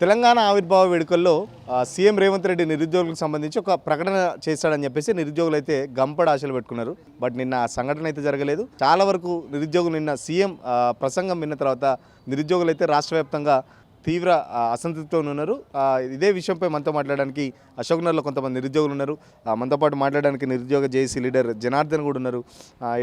తెలంగాణ ఆవిర్భావ వేడుకల్లో సీఎం రేవంత్ రెడ్డి నిరుద్యోగులకు సంబంధించి ఒక ప్రకటన చేస్తాడని చెప్పేసి నిరుద్యోగులు అయితే గంపడ ఆశలు పెట్టుకున్నారు. బట్ నిన్న ఆ సంఘటన అయితే జరగలేదు. చాలా వరకు నిరుద్యోగులు నిన్న సీఎం ప్రసంగం విన్న తర్వాత నిరుద్యోగులు అయితే రాష్ట్ర వ్యాప్తంగా తీవ్ర అసంతృప్తితో ఉన్నారు. ఇదే విషయంపై మనతో మాట్లాడడానికి అశోక్నగర్లో కొంతమంది నిరుద్యోగులు ఉన్నారు. మనతో పాటు మాట్లాడడానికి నిరుద్యోగ జేఏసీ లీడర్ జనార్దన్ కూడా ఉన్నారు.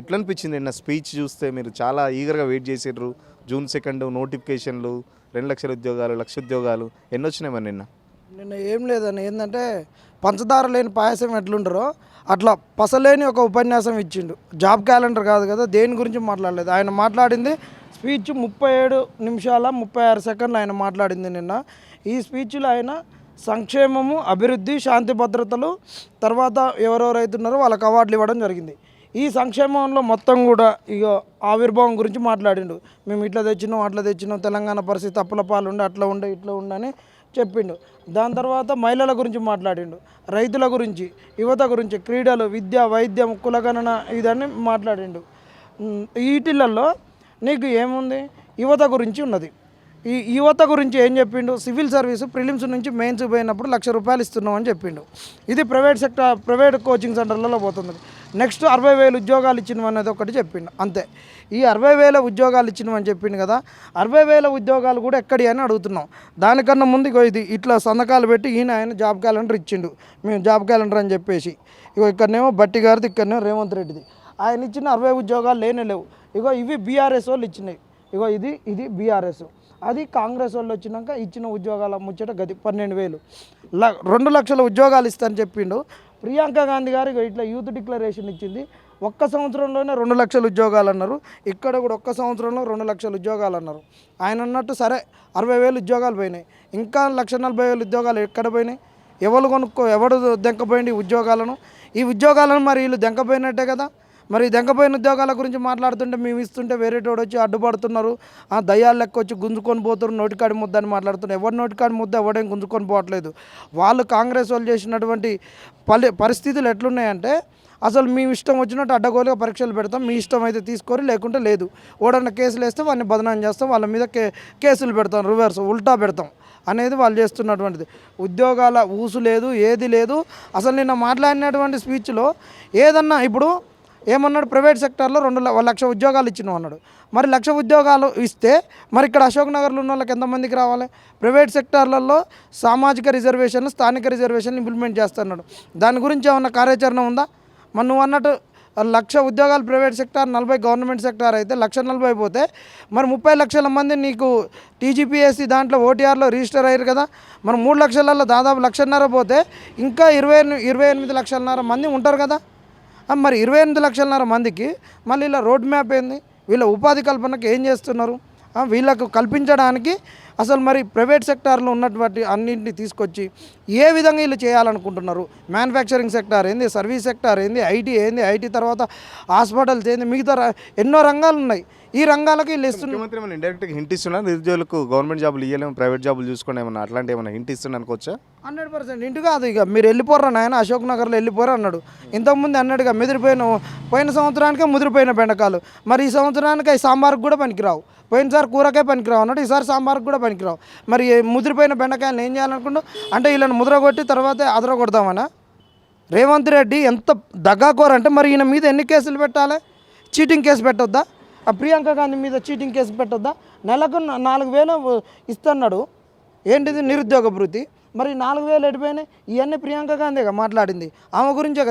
ఎట్లా అనిపించింది నిన్న స్పీచ్ చూస్తే? మీరు చాలా ఈగర్గా వెయిట్ చేసారు. జూన్ 2 నోటిఫికేషన్లు, 2 లక్షల ఉద్యోగాలు, 1,00,000 ఉద్యోగాలు ఎన్ని వచ్చినాయి మరి నిన్న ఏం లేదని ఏంటంటే పంచదార లేని పాయసం ఎట్లుంటారో అట్లా పసలేని ఒక ఉపన్యాసం ఇచ్చిండు. జాబ్ క్యాలెండర్ కాదు కదా, దేని గురించి మాట్లాడలేదు. ఆయన మాట్లాడింది స్పీచ్ 37 నిమిషాల 36 సెకండ్లు ఆయన మాట్లాడింది నిన్న. ఈ స్పీచ్లో ఆయన సంక్షేమము, అభివృద్ధి, శాంతి భద్రతలు, తర్వాత ఎవరెవరైతే ఉన్నారో వాళ్ళకి అవార్డులు ఇవ్వడం జరిగింది. ఈ సంక్షేమంలో మొత్తం కూడా ఇక ఆవిర్భావం గురించి మాట్లాడిండు. మేము ఇట్లా తెచ్చినాం, అట్లా తెచ్చినాం, తెలంగాణ పరిస్థితి అప్పుల పాలు ఉండే, అట్లా ఉండే, ఇట్లా ఉండని చెప్పిండు. దాని తర్వాత మహిళల గురించి మాట్లాడిండు, రైతుల గురించి, యువత గురించి, క్రీడలు, విద్య, వైద్యం, కులగణన ఇదన్నీ మాట్లాడిండు. వీటిలలో నీకు ఏముంది? యువత గురించి ఉన్నది. ఈ యువత గురించి ఏం చెప్పిండు? సివిల్ సర్వీసు ప్రిలిమ్స్ నుంచి మెయిన్స్ పోయినప్పుడు ₹1,00,000 ఇస్తున్నాం అని చెప్పిండు. ఇది ప్రైవేట్ కోచింగ్ సెంటర్లలో పోతుంది. నెక్స్ట్ 60,000 ఉద్యోగాలు ఇచ్చినవి అనేది ఒకటి చెప్పిండు. అంతే. ఈ 60,000 ఉద్యోగాలు ఇచ్చినవని చెప్పిండు కదా, 60,000 ఉద్యోగాలు కూడా ఎక్కడి అని అడుగుతున్నాం. దానికన్నా ముందు ఇది ఇట్లా సంతకాలు పెట్టి ఆయన జాబ్ క్యాలెండర్ ఇచ్చిండు. మేము జాబ్ క్యాలెండర్ అని చెప్పేసి ఇక్కడనేమో బట్టి గారిది, ఇక్కడనేమో రేవంత్ రెడ్డిది. ఆయన ఇచ్చిన 60 ఉద్యోగాలు లేవు. ఇవి బీఆర్ఎస్ వాళ్ళు ఇచ్చినాయి. ఇది బీఆర్ఎస్. అది కాంగ్రెస్ వాళ్ళు వచ్చినాక ఇచ్చిన ఉద్యోగాల ముచ్చట గది 12,000. 2 లక్షల ఉద్యోగాలు ఇస్తానని చెప్పిండు. ప్రియాంక గాంధీ గారు ఇట్లా యూత్ డిక్లరేషన్ ఇచ్చింది. ఒక్క సంవత్సరంలోనే 2 లక్షల ఉద్యోగాలు అన్నారు. ఇక్కడ కూడా ఒక్క సంవత్సరంలో 2 లక్షల ఉద్యోగాలు అన్నారు. ఆయన అన్నట్టు సరే 60,000 ఉద్యోగాలు పోయినాయి. ఇంకా 1,40,000 ఉద్యోగాలు ఎక్కడ పోయినాయి? ఎవడు దెంకపోయింది ఉద్యోగాలను? ఈ ఉద్యోగాలను మరి వీళ్ళు దెంకపోయినట్టే కదా. మరి దెంకపోయిన ఉద్యోగాల గురించి మాట్లాడుతుంటే మేము ఇస్తుంటే వేరేటోడు వచ్చి అడ్డుపడుతున్నారు. దయ్యాలు లెక్క వచ్చి గుంజుకొని పోతున్నారు. నోటికాడి ముద్ద అని మాట్లాడుతున్నారు. ఎవరి నోటికాడి ముద్ద ఎవడేం గుంజుకొని పోవట్లేదు. వాళ్ళు కాంగ్రెస్ వాళ్ళు చేసినటువంటి పరిస్థితులు ఎట్లున్నాయంటే అసలు మేము ఇష్టం వచ్చినట్టు అడ్డగోలుగా పరీక్షలు పెడతాం, మీ ఇష్టం అయితే తీసుకోరు, లేకుంటే లేదు. ఓడన్న కేసులు వేస్తే వాళ్ళని బదనాం చేస్తాం, వాళ్ళ మీద కేసులు పెడతాం, రివర్స్ ఉల్టా పెడతాం అనేది వాళ్ళు చేస్తున్నటువంటిది. ఉద్యోగాల ఊసు లేదు, ఏది లేదు. అసలు నిన్న మాట్లాడినటువంటి స్పీచ్లో ఏదన్నా ఇప్పుడు ఏమన్నాడు? ప్రైవేట్ సెక్టార్లో 2,00,000 ఉద్యోగాలు ఇచ్చినాం అన్నాడు. మరి 1,00,000 ఉద్యోగాలు ఇస్తే మరి ఇక్కడ అశోక్నగర్లో ఉన్న వాళ్ళకి ఎంతమందికి రావాలి? ప్రైవేట్ సెక్టార్లలో సామాజిక రిజర్వేషన్లు, స్థానిక రిజర్వేషన్లు ఇంప్లిమెంట్ చేస్తున్నాడు. దాని గురించి ఏమన్నా కార్యాచరణ ఉందా? మరి నువ్వు అన్నట్టు 1,00,000 ఉద్యోగాలు ప్రైవేట్ సెక్టార్, 40 గవర్నమెంట్ సెక్టార్ అయితే 1,40,000 పోతే మరి 30 లక్షల మంది నీకు టీజీపీఎస్సీ దాంట్లో ఓటీఆర్లో రిజిస్టర్ అయ్యారు కదా. మరి 3 లక్షలలో దాదాపు 1,50,000 పోతే ఇంకా 28 లక్షలన్నర మంది ఉంటారు కదా. మరి 28 లక్షలన్నర మందికి మళ్ళీ ఇలా రోడ్ మ్యాప్ ఏంది? వీళ్ళ ఉపాధి కల్పనకు ఏం చేస్తున్నారు? వీళ్ళకు కల్పించడానికి అసలు మరి ప్రైవేట్ సెక్టార్లో ఉన్నటువంటి అన్నింటినీ తీసుకొచ్చి ఏ విధంగా వీళ్ళు చేయాలనుకుంటున్నారు? మ్యానుఫ్యాక్చరింగ్ సెక్టార్ ఏంది, సర్వీస్ సెక్టార్ ఏంది, ఐటీ ఏంది, ఐటీ తర్వాత హాస్పిటల్స్ ఏంది, మిగతా ఎన్నో రంగాలు ఉన్నాయి. ఈ రంగాలకు వీళ్ళు ఇస్తున్నారు. ముఖ్యమంత్రి ఇండైరెక్ట్గా హింట్ ఇస్తున్నారు, నిరుద్యోగులకు గవర్నమెంట్ జాబులు ఇవ్వలేము, ప్రైవేట్ జాబులు చూసుకోండి ఏమన్నా అట్లాంటి ఏమైనా హింట్ ఇస్తున్నా అనుకోవచ్చా? 100% ఇంటి కాదు. ఇక మీరు వెళ్ళిపోరా నాయన, అశోక్నగర్లో వెళ్ళిపోరా అన్నాడు. ఇంతకుముందు అన్నాడుగా పోయిన సంవత్సరానికే ముదిరిపోయిన బెండకాలు. మరి ఈ సంవత్సరానికి అవి సాంబార్కి కూడా పనికిరావు. పోయినసారి కూరకే పనికిరావు అన్నాడు, ఈసారి సాంబార్కి కూడా పనికిరావు. మరి ముదిరిపోయిన బెండకాయలు ఏం చేయాలనుకుంటావు? అంటే వీళ్ళని ముద్ర కొట్టి తర్వాత అదర కొడదామనా? రేవంత్ రెడ్డి ఎంత దగ్గాకోరంటే మరి ఈయన మీద ఎన్ని కేసులు పెట్టాలి? చీటింగ్ కేసు పెట్టొద్దా? ప్రియాంక గాంధీ మీద చీటింగ్ కేసు పెట్టొద్దా? నెలకు 4,000 ఇస్తున్నాడు. ఏంటిది? నిరుద్యోగ భృతి. మరి 4,000 ఎడిపోయినాయి. ఇవన్నీ ప్రియాంక గాంధీగా మాట్లాడింది. ఆమె గురించే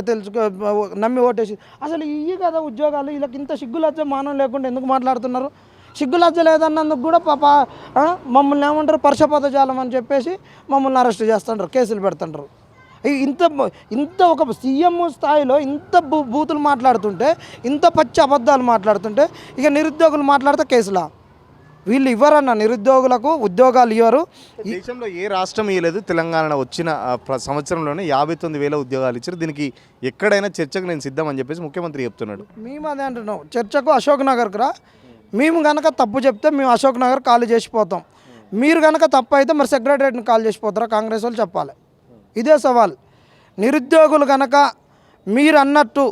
నమ్మి ఓటేసి. అసలు ఇవి కదా ఉద్యోగాలు. వీళ్ళకి ఇంత సిగ్గులజ్జ మానం లేకుండా ఎందుకు మాట్లాడుతున్నారు? సిగ్గులజ్జ లేదన్నందుకు కూడా పాప మమ్మల్ని ఏమంటారు, పరుషపదజాలం అని చెప్పేసి మమ్మల్ని అరెస్ట్ చేస్తుంటారు, కేసులు పెడుతుంటారు. ఇంత ఒక సీఎం స్థాయిలో ఇంత బూతులు మాట్లాడుతుంటే, ఇంత పచ్చి అబద్ధాలు మాట్లాడుతుంటే ఇక నిరుద్యోగులు మాట్లాడితే కేసులా? వీళ్ళు ఇవ్వరన్న నిరుద్యోగులకు ఉద్యోగాలు ఇవ్వరు. దేశంలో ఏ రాష్ట్రం ఇవ్వలేదు. తెలంగాణ వచ్చిన సంవత్సరంలోనే 59,000 ఉద్యోగాలు ఇచ్చారు. దీనికి ఎక్కడైనా చర్చకు నేను సిద్ధం అని చెప్పేసి ముఖ్యమంత్రి చెప్తున్నాడు. మేము అదే అంటున్నాం, చర్చకు అశోక్నగర్కి రా. మేము కనుక తప్పు చెప్తే మేము అశోక్నగర్ ఖాళీ చేసిపోతాం. మీరు కనుక తప్పు అయితే మరి సెక్రటరియట్ని ఖాళీ చేసిపోతారా? కాంగ్రెస్ వాళ్ళు చెప్పాలి. ఇదే సవాల్. నిరుద్యోగులు కనుక మీరు అన్నట్టు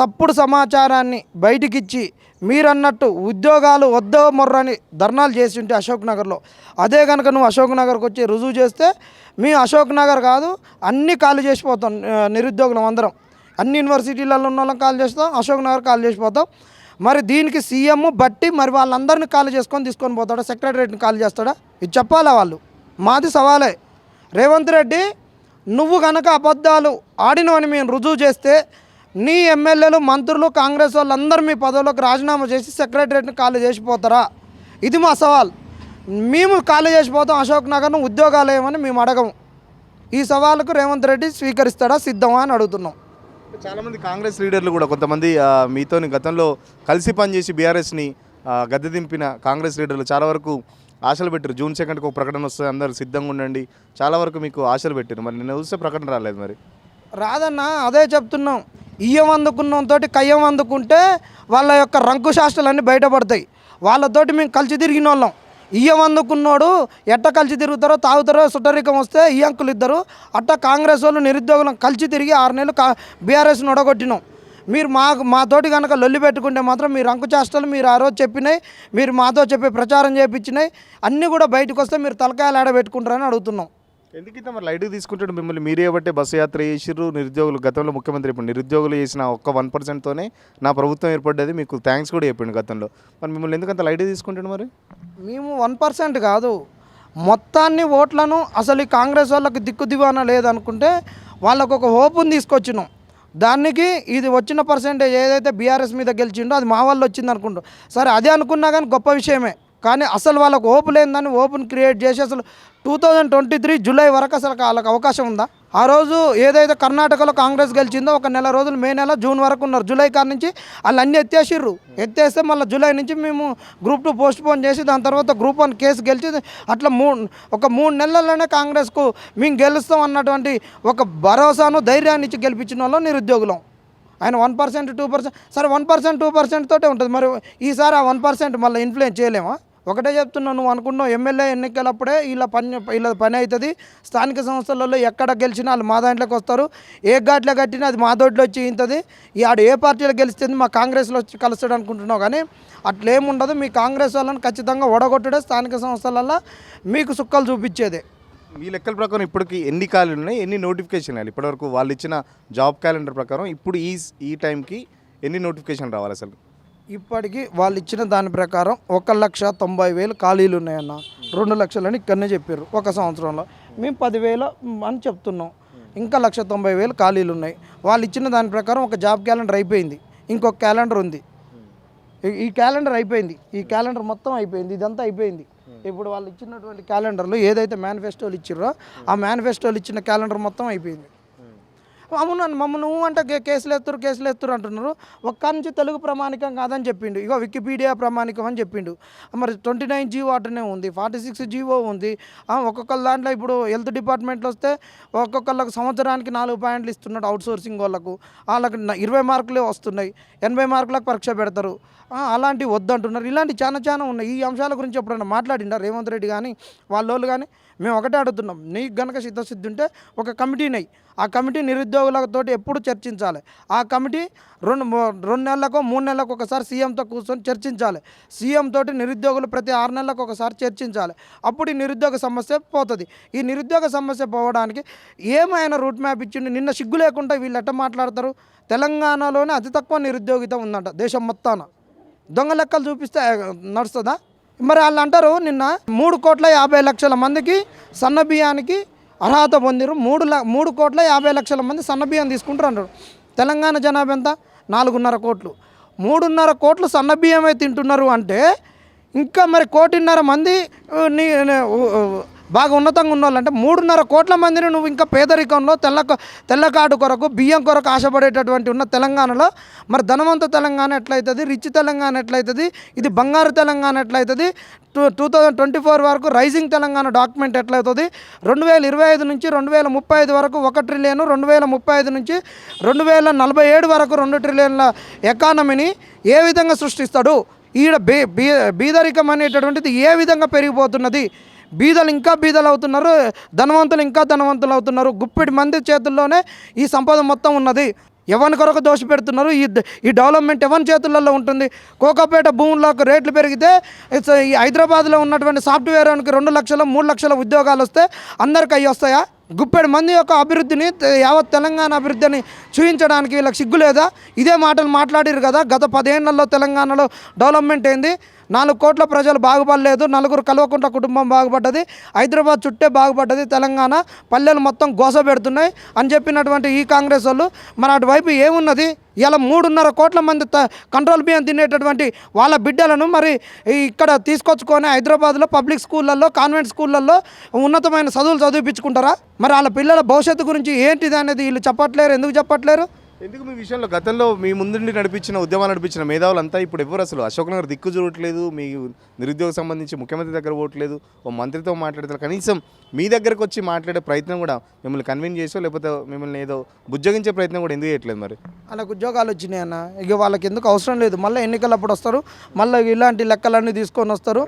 తప్పుడు సమాచారాన్ని బయటికిచ్చి మీరన్నట్టు ఉద్యోగాలు వద్దో మొర్రని ధర్నాలు చేసి ఉంటే అశోక్ నగర్లో, అదే కనుక నువ్వు అశోక్ నగర్కి వచ్చి రుజువు చేస్తే మీ అశోక్ నగర్ కాదు అన్నీ ఖాళీ చేసిపోతాం. నిరుద్యోగులం అందరం అన్ని యూనివర్సిటీలలో ఉన్న వాళ్ళని ఖాళీ చేస్తాం, అశోక్ నగర్ ఖాళీ చేసిపోతాం. మరి దీనికి సీఎం బట్టి మరి వాళ్ళందరినీ ఖాళీ చేసుకొని తీసుకొని పోతాడా? సెక్రటరేట్ని ఖాళీ చేస్తాడా? ఇది చెప్పాలా వాళ్ళు? మాది సవాలే. రేవంత్ రెడ్డి నువ్వు కనుక అబద్ధాలు ఆడినవని మేము రుజువు చేస్తే నీ ఎమ్మెల్యేలు మంత్రులు కాంగ్రెస్ వాళ్ళందరూ మీ పదవులకు రాజీనామా చేసి సెక్రటరేట్ని ఖాళీ చేసిపోతారా? ఇది మా సవాల్. మేము ఖాళీ చేసిపోతాం అశోక్ నగర్ను, ఉద్యోగాలు ఏమని మేము అడగము. ఈ సవాలుకు రేవంత్ రెడ్డి స్వీకరిస్తాడా, సిద్ధమా అని అడుగుతున్నాం. చాలామంది కాంగ్రెస్ లీడర్లు కూడా కొంతమంది మీతోని గతంలో కలిసి పనిచేసి బీఆర్ఎస్ని గద్దె దింపిన కాంగ్రెస్ లీడర్లు చాలా వరకు ఆశలు పెట్టారు. జూన్ 2కి ఒక ప్రకటన వస్తుంది, అందరూ సిద్ధంగా ఉండండి, చాలా వరకు మీకు ఆశలు పెట్టారు. మరి నిన్న చూస్తే ప్రకటన రాలేదు. మరి రాదన్నా, అదే చెప్తున్నాం. ఇయ్యం అందుకున్నంతో కయ్యం అందుకుంటే వాళ్ళ యొక్క రంకు శాస్త్రాలన్నీ బయటపడతాయి. వాళ్ళతోటి మేము కలిసి తిరిగిన వాళ్ళం. ఇయ్యం అందుకున్నోడు ఎట్ట కలిసి తిరుగుతారో, తాగుతారో, సుట్టరికం వస్తే ఈ అంకులు ఇద్దరు అట్ట కాంగ్రెస్ వాళ్ళు నిరుద్యోగులను కలిసి తిరిగి 6 నెలలు బీఆర్ఎస్ని ఒడగొట్టినాం. మీరు మాతోటి కనుక లొల్లి పెట్టుకుంటే మాత్రం మీరు రంకు చేష్టలు మీరు ఆ రోజు చెప్పినాయి, మీరు మాతో చెప్పి ప్రచారం చేయించినాయి అన్నీ కూడా బయటకు వస్తే మీరు తలకాయలు ఆడబెట్టుకుంటారని అడుగుతున్నాం. ఎందుకు ఇంత మరి లైట్గా తీసుకుంటాడు మిమ్మల్ని? మీరే బట్టే బస్సు యాత్ర చేసిర్రు. నిరుద్యోగులు గతంలో ముఖ్యమంత్రి ఇప్పుడు నిరుద్యోగులు చేసిన ఒక్క 1%తోనే నా ప్రభుత్వం ఏర్పడ్డది, మీకు థ్యాంక్స్ కూడా చెప్పిండు గతంలో. మరి మిమ్మల్ని ఎందుకంత లైట్గా తీసుకుంటాడు? మరి మేము 1% కాదు, మొత్తాన్ని ఓట్లను అసలు ఈ కాంగ్రెస్ వాళ్ళకి దిక్కు దివానా లేదనుకుంటే వాళ్ళకు ఒక హోపుని తీసుకొచ్చినాం. దానికి ఇది వచ్చిన పర్సెంటేజ్ ఏదైతే బీఆర్ఎస్ మీద గెలిచిండో అది మా వాళ్ళు వచ్చింది అనుకుంటాం. సరే అదే అనుకున్నా కానీ గొప్ప విషయమే. కానీ అసలు వాళ్ళకు ఓపు లేదని ఓపెన్ క్రియేట్ చేసి అసలు 2023 జూలై వరకు అసలు వాళ్ళకి అవకాశం ఉందా? ఆ రోజు ఏదైతే కర్ణాటకలో కాంగ్రెస్ గెలిచిందో ఒక నెల రోజులు మే నెల జూన్ వరకు ఉన్నారు. జూలై కాడ నుంచి వాళ్ళు అన్నీ ఎత్తేసిర్రు. ఎత్తేస్తే మళ్ళీ జూలై నుంచి మేము గ్రూప్ 2 పోస్ట్ పోన్ చేసి దాని తర్వాత గ్రూప్ 1 కేసు గెలిచి అట్లా ఒక 3 నెలల్లోనే కాంగ్రెస్కు మేము గెలుస్తాం అన్నటువంటి ఒక భరోసాను ధైర్యాన్ని ఇచ్చి గెలిపించిన వాళ్ళు నిరుద్యోగులం. ఆయన 1% 2%, సరే 1% 2% తోటే ఉంటుంది. మరి ఈసారి ఆ 1% మళ్ళీ ఇన్ఫ్లుయెన్స్ చేయలేమా? ఒకటే చెప్తున్నావు, నువ్వు అనుకున్నావు ఎమ్మెల్యే ఎన్నికలప్పుడే వీళ్ళ పని అవుతుంది. స్థానిక సంస్థలలో ఎక్కడ గెలిచినా వాళ్ళు మా దాంట్లోకి వస్తారు. ఏ ఘాట్లో కట్టినా అది మా దొడ్లో వచ్చి ఇంతది. ఈ ఆడ ఏ పార్టీలో గెలిస్తుంది మా కాంగ్రెస్లో వచ్చి కలుస్తాడు అనుకుంటున్నావు. కానీ అట్లేముండదు. మీ కాంగ్రెస్ వాళ్ళని ఖచ్చితంగా ఓడగొట్టడే స్థానిక సంస్థలలో మీకు సుక్కలు చూపించేదే. మీ లెక్కల ప్రకారం ఇప్పటికి ఎన్ని ఖాళీలు ఉన్నాయి, ఎన్ని నోటిఫికేషన్ రావాలి? ఇప్పటివరకు వాళ్ళు ఇచ్చిన జాబ్ క్యాలెండర్ ప్రకారం ఇప్పుడు ఈ టైంకి ఎన్ని నోటిఫికేషన్ రావాలి? అసలు ఇప్పటికీ వాళ్ళు ఇచ్చిన దాని ప్రకారం 1,90,000 ఖాళీలు ఉన్నాయన్న. 2 లక్షలని ఇక్కడనే చెప్పారు ఒక సంవత్సరంలో. మేము 10,000 అని చెప్తున్నాం. ఇంకా 1,90,000 ఖాళీలు ఉన్నాయి. వాళ్ళు ఇచ్చిన దాని ప్రకారం ఒక జాబ్ క్యాలెండర్ అయిపోయింది, ఇంకొక క్యాలెండర్ ఉంది. ఈ క్యాలెండర్ అయిపోయింది, ఈ క్యాలెండర్ మొత్తం అయిపోయింది, ఇదంతా అయిపోయింది. ఇప్పుడు వాళ్ళు ఇచ్చినటువంటి క్యాలెండర్లు ఏదైతే మేనిఫెస్టోలు ఇచ్చిర్రో ఆ మేనిఫెస్టోలు ఇచ్చిన క్యాలెండర్ మొత్తం అయిపోయింది. అవును మమ్మల్ని నువ్వు అంటే కేసులు ఎత్తురు అంటున్నారు. ఒక్క నుంచి తెలుగు ప్రామాణికం కాదని చెప్పిండు. ఇగో వికీపీడియా ప్రామాణికం అని చెప్పిండు. మరి 29 జీవో అటనే ఉంది, 46 జీవో ఉంది. ఒక్కొక్కళ్ళ దాంట్లో ఇప్పుడు హెల్త్ డిపార్ట్మెంట్లో వస్తే ఒక్కొక్కళ్ళకు సంవత్సరానికి 4 పాయింట్లు ఇస్తున్నాడు అవుట్సోర్సింగ్ వాళ్ళకు. వాళ్ళకి 20 మార్కులే వస్తున్నాయి, 80 మార్కులకు పరీక్ష పెడతారు. అలాంటివి వద్దంటున్నారు. ఇలాంటి చాలా ఉన్నాయి. ఈ అంశాల గురించి ఎప్పుడైనా మాట్లాడిండా రేవంత్ రెడ్డి కానీ వాళ్ళోళ్ళు కానీ? మేము ఒకటే అడుగుతున్నాం, నీకు గనక సిద్ధసిద్ధి ఉంటే ఒక కమిటీని ఆ కమిటీ నిరుద్యోగులతో ఎప్పుడు చర్చించాలి. ఆ కమిటీ 2 నెలలకు 3 నెలలకు ఒకసారి సీఎంతో కూర్చొని చర్చించాలి. సీఎం తోటి నిరుద్యోగులు ప్రతి 6 నెలలకు ఒకసారి చర్చించాలి. అప్పుడు ఈ నిరుద్యోగ సమస్య పోతుంది. ఈ నిరుద్యోగ సమస్య పోవడానికి ఏమైనా రూట్ మ్యాప్ ఇచ్చిండి? నిన్న సిగ్గు లేకుండా వీళ్ళు ఎట్ట మాట్లాడతారు? తెలంగాణలోనే అతి తక్కువ నిరుద్యోగిత ఉందంట దేశం మొత్తాన. దొంగ లెక్కలు చూపిస్తే నడుస్తుందా? మరి వాళ్ళు అంటారు నిన్న 3,50,00,000 మందికి సన్న బియ్యానికి అర్హత పొందిరు. 3,50,00,000 మంది సన్న బియ్యం తీసుకుంటారు అంటారు. తెలంగాణ జనాభా ఎంత? 4.5 కోట్లు. 3.5 కోట్లు సన్న బియ్యమే తింటున్నారు అంటే ఇంకా మరి 1,50,00,000 మంది బాగా ఉన్నతంగా ఉన్న వాళ్ళంటే 3.5 కోట్ల మందిని నువ్వు ఇంకా పేదరికంలో తెల్ల కార్డు కొరకు బియ్యం కొరకు ఆశపడేటటువంటి ఉన్న తెలంగాణలో మరి ధనవంత తెలంగాణ ఎట్లయితుంది? రిచ్ తెలంగాణ ఎట్లయితుంది? ఇది బంగారు తెలంగాణ ఎట్లయితుంది? 2024 వరకు రైజింగ్ తెలంగాణ డాక్యుమెంట్ ఎట్లయితుంది? 2025 నుంచి 2035 వరకు 1 ట్రిలియన్, 2035 నుంచి 2047 వరకు 2 ట్రిలియన్ల ఎకానమీని ఏ విధంగా సృష్టిస్తాడు? ఈడ బీదరికం అనేటటువంటిది ఏ విధంగా పెరిగిపోతున్నది? బీదలు ఇంకా బీదలు అవుతున్నారు, ధనవంతులు ఇంకా ధనవంతులు అవుతున్నారు. గుప్పిడి మంది చేతుల్లోనే ఈ సంపద మొత్తం ఉన్నది. ఎవరి కొరకు దోషి పెడుతున్నారు? ఈ డెవలప్మెంట్ ఎవరి చేతులలో ఉంటుంది? కోకాపేట భూములకు రేట్లు పెరిగితే ఈ హైదరాబాద్లో ఉన్నటువంటి సాఫ్ట్వేర్ వానికి 2 లక్షల 3 లక్షల ఉద్యోగాలు వస్తే అందరికి అవి వస్తాయా? గుప్పెడు మంది యొక్క అభివృద్ధిని యావత్ తెలంగాణ అభివృద్ధిని చూపించడానికి వీళ్ళకి సిగ్గు లేదా? ఇదే మాటలు మాట్లాడారు కదా. గత 10 ఏళ్లలో తెలంగాణలో డెవలప్మెంట్ ఏంది? 4 కోట్ల ప్రజలు బాగుపడలేదు, 4 కల్వకుంట్ల కుటుంబం బాగుపడ్డది, హైదరాబాద్ చుట్టే బాగుపడ్డది, తెలంగాణ పల్లెలు మొత్తం గోస పెడుతున్నాయి అని చెప్పినటువంటి ఈ కాంగ్రెస్ వాళ్ళు మన అటువైపు ఏమున్నది? ఇలా 3.5 కోట్ల మంది కంట్రోల్ బియ్యం తినేటటువంటి వాళ్ళ బిడ్డలను మరి ఇక్కడ తీసుకొచ్చుకొని హైదరాబాద్లో పబ్లిక్ స్కూళ్ళల్లో, కాన్వెంట్ స్కూళ్ళల్లో ఉన్నతమైన చదువులు చదివించుకుంటారా? మరి వాళ్ళ పిల్లల భవిష్యత్తు గురించి ఏంటిది అనేది వీళ్ళు చెప్పట్లేరు. ఎందుకు చెప్పట్లేరు? ఎందుకు మీ విషయంలో గతంలో మీ ముందుండి నడిపించిన ఉద్యమాలు నడిపించిన మేధావులంతా ఇప్పుడు ఎవరు అసలు అశోక్ నగర్ దిక్కు చూడట్లేదు, మీ నిరుద్యోగ సంబంధించి ముఖ్యమంత్రి దగ్గర పోవట్లేదు, ఓ మంత్రితో మాట్లాడతారు, కనీసం మీ దగ్గరకు వచ్చి మాట్లాడే ప్రయత్నం కూడా మిమ్మల్ని కన్విన్స్ చేసో లేకపోతే మిమ్మల్ని ఏదో బుజ్జగించే ప్రయత్నం కూడా ఎందుకు చేయట్లేదు? మరి వాళ్ళకు ఉద్యోగాలు వచ్చినాయి అన్న, ఇక వాళ్ళకి ఎందుకు అవసరం లేదు. మళ్ళీ ఎన్నికలప్పుడు వస్తారు, మళ్ళీ ఇలాంటి లెక్కలన్నీ తీసుకొని వస్తారు.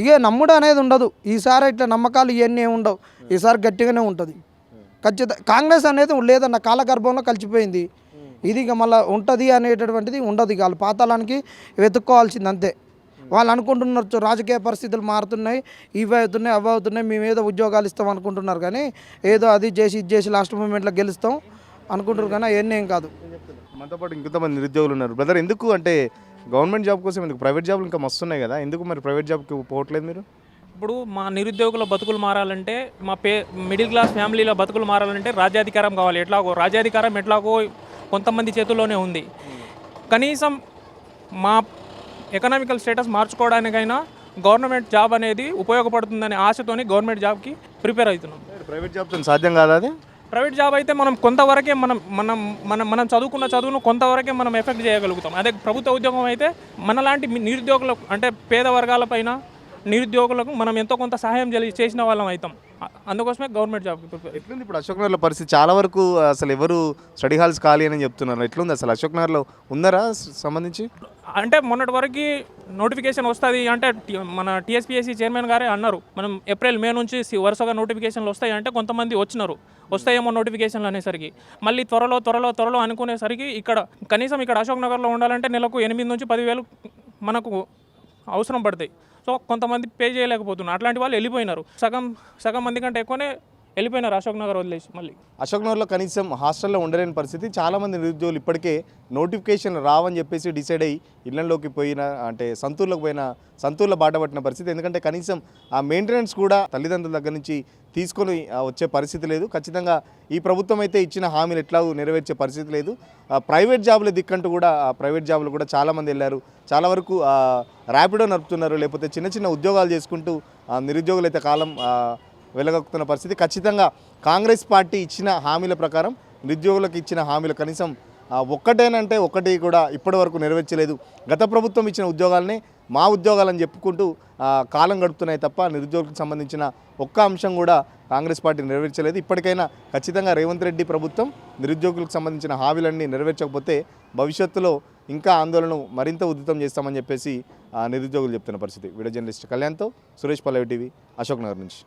ఇక నమ్ముడు అనేది ఉండదు ఈసారి. ఇట్లా నమ్మకాలు ఇవన్నీ ఉండవు ఈసారి, గట్టిగానే ఉంటుంది ఖచ్చితంగా. కాంగ్రెస్ అనేది లేదన్న కాలగర్భంలో కలిసిపోయింది. ఇది ఇక మళ్ళీ ఉంటుంది అనేటటువంటిది ఉండదు. ఇక వాళ్ళు పాతాళానికి వెతుక్కోవాల్సింది అంతే. వాళ్ళు అనుకుంటున్నారు రాజకీయ పరిస్థితులు మారుతున్నాయి, ఇవి అవుతున్నాయి, అవి అవుతున్నాయి, మేము ఏదో ఉద్యోగాలు ఇస్తాం అనుకుంటున్నారు, కానీ ఏదో అది చేసి ఇది చేసి లాస్ట్ మూమెంట్లో గెలుస్తాం అనుకుంటారు, కానీ అవన్నీ ఏం కాదు. మనతో పాటు ఇంకొంతమంది నిరుద్యోగులు ఉన్నారు. బ్రదర్, ఎందుకు అంటే గవర్నమెంట్ జాబ్ కోసం ఎందుకు? ప్రైవేట్ జాబ్లు ఇంకా మస్తున్నాయి కదా, ఎందుకు మరి ప్రైవేట్ జాబ్కి పోవట్లేదు మీరు? ఇప్పుడు మా నిరుద్యోగుల బతుకులు మారాలంటే, మా మిడిల్ క్లాస్ ఫ్యామిలీల బతుకులు మారాలంటే రాజ్యాధికారం కావాలి. రాజ్యాధికారం ఎట్లాగో కొంతమంది చేతుల్లోనే ఉంది. కనీసం మా ఎకనామికల్ స్టేటస్ మార్చుకోవడానికైనా గవర్నమెంట్ జాబ్ అనేది ఉపయోగపడుతుందనే ఆశతోని గవర్నమెంట్ జాబ్కి ప్రిపేర్ అవుతున్నాం. ప్రైవేట్ జాబ్తో సాధ్యం కాదా అది? ప్రైవేట్ జాబ్ అయితే మనం కొంతవరకే మనం చదువుకున్న చదువును కొంతవరకే మనం ఎఫెక్ట్ చేయగలుగుతాం. అదే ప్రభుత్వ ఉద్యోగం అయితే మనలాంటి నిరుద్యోగులకు, అంటే పేద వర్గాలపైన నిరుద్యోగులకు మనం ఎంతో కొంత సహాయం చేసిన వాళ్ళం అవుతాం. అందుకోసమే గవర్నమెంట్ జాబ్. ఎట్లుంది ఇప్పుడు అశోక్ నగర్లో పరిస్థితి? చాలా వరకు అసలు ఎవరు స్టడీ హాల్స్ ఖాళీ అని చెప్తున్నారు. ఎట్లుంది అసలు అశోక్ నగర్లో ఉందరా సంబంధించి? అంటే మొన్నటి వరకు నోటిఫికేషన్ వస్తుంది అంటే మన టీఎస్పీఎస్సీ చైర్మన్ గారే అన్నారు, మనం ఏప్రిల్ మే నుంచి వరుసగా నోటిఫికేషన్లు వస్తాయి అంటే కొంతమంది వస్తాయేమో నోటిఫికేషన్లు అనేసరికి మళ్ళీ త్వరలో అనుకునేసరికి కనీసం ఇక్కడ అశోక్ నగర్లో ఉండాలంటే నెలకు 8 నుంచి 10,000 మనకు అవసరం పడతాయి. సో కొంతమంది పే చేయలేకపోతున్నారు. అట్లాంటి వాళ్ళు వెళ్ళిపోయినారు. సగం మంది కంటే ఎక్కువనే వెళ్ళిపోయినారు అశోక్ నగర్ వదిలేసి. మళ్ళీ అశోక్ నగర్లో కనీసం హాస్టల్లో ఉండలేని పరిస్థితి. చాలామంది నిరుద్యోగులు ఇప్పటికే నోటిఫికేషన్ రావని చెప్పేసి డిసైడ్ అయ్యి ఇళ్లలోకి పోయిన, అంటే సంతూర్లో బాట పట్టిన పరిస్థితి. ఎందుకంటే కనీసం ఆ మెయింటెనెన్స్ కూడా తల్లిదండ్రుల దగ్గర నుంచి తీసుకొని వచ్చే పరిస్థితి లేదు. ఖచ్చితంగా ఈ ప్రభుత్వం అయితే ఇచ్చిన హామీలు ఎట్లాగూ నెరవేర్చే పరిస్థితి లేదు. ప్రైవేట్ జాబుల దిక్కంటూ కూడా ప్రైవేట్ జాబులు కూడా చాలామంది వెళ్ళారు. చాలా వరకు ర్యాపిడో నడుపుతున్నారు, లేకపోతే చిన్న ఉద్యోగాలు చేసుకుంటూ నిరుద్యోగులు అయితే కాలం వెళ్ళగక్కుతున్న పరిస్థితి. ఖచ్చితంగా కాంగ్రెస్ పార్టీ ఇచ్చిన హామీల ప్రకారం నిరుద్యోగులకు ఇచ్చిన హామీలు కనీసం ఒక్కటేనంటే ఒకటి కూడా ఇప్పటి వరకు నెరవేర్చలేదు. గత ప్రభుత్వం ఇచ్చిన ఉద్యోగాలనే మా ఉద్యోగాలని చెప్పుకుంటూ కాలం గడుపుతున్నాయి తప్ప నిరుద్యోగులకు సంబంధించిన ఒక్క అంశం కూడా కాంగ్రెస్ పార్టీ నెరవేర్చలేదు. ఇప్పటికైనా ఖచ్చితంగా రేవంత్ రెడ్డి ప్రభుత్వం నిరుద్యోగులకు సంబంధించిన హామీలన్నీ నెరవేర్చకపోతే భవిష్యత్తులో ఇంకా ఆందోళన మరింత ఉధృతం చేస్తామని చెప్పేసి నిరుద్యోగులు చెప్తున్న పరిస్థితి. వీడియో జర్నలిస్ట్ కళ్యాణ్తో సురేష్ పల్లవి టీవీ, అశోక్ నగర్ నుంచి.